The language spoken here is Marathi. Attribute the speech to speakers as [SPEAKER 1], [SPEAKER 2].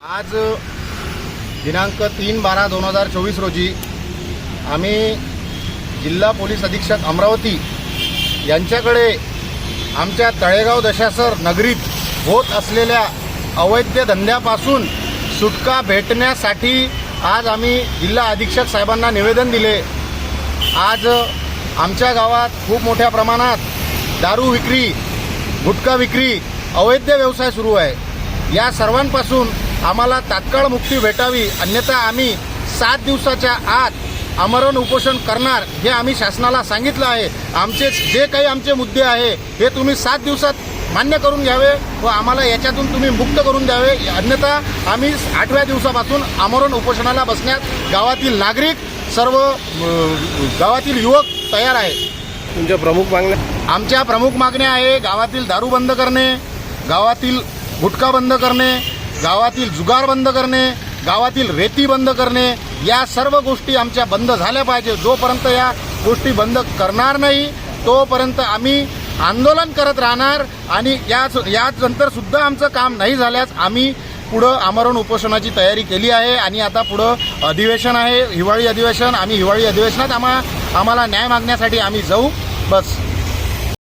[SPEAKER 1] आज दिनांक 3/12/2024 रोजी आम्ही जिल्हा पोलीस अधीक्षक अमरावती यांच्याकडे आमच्या तळेगाव दशासर नगरीत होत असलेल्या अवैध धंद्यापासून सुटका भेटण्यासाठी आज आम्ही जिल्हा अधीक्षक साहेबांना निवेदन दिले। आज आमच्या गावात खूप मोठ्या प्रमाणात दारू विक्री, गुटखा विक्री, अवैध व्यवसाय सुरू आहे। या सर्वांपासून आम्हाला तात्काळ मुक्ती भेटावी, अन्यथा आम्ही 7 दिवसाच्या आत आमरण उपोषण करणार हे आम्ही शासनाला सांगितलं आहे। आमचे जे काही आमचे मुद्दे आहे हे तुम्ही 7 दिवसात मान्य करून घ्यावे व आम्हाला याच्यातून तुम्ही मुक्त करून द्यावे, अन्यथा आम्ही 8व्या दिवसापासून आमरण उपोषणाला बसण्यास गावातील नागरिक, सर्व गावातील युवक तयार आहेत।
[SPEAKER 2] तुमच्या प्रमुख मागण्या?
[SPEAKER 1] आमच्या प्रमुख मागण्या आहे गावातील दारू बंद करणे, गावातील गुटखा बंद करणे, गावातील जुगार बंद करणे, गावातील रेती बंद करणे। या सर्व गोष्टी आमच्या बंद झाल्या पाहिजे। जोपर्यंत या गोष्टी बंद करणार नाही तोपर्यंत आम्ही आंदोलन करत राहणार आणि यानंतर सुद्धा आमचं काम नाही झाल्यास आम्ही पुढं आमरण उपोषणाची तयारी केली आहे। आणि आता पुढं अधिवेशन आहे, हिवाळी अधिवेशन। आम्ही हिवाळी अधिवेशनात आम्हाला न्याय मागण्यासाठी आम्ही जाऊ। बस।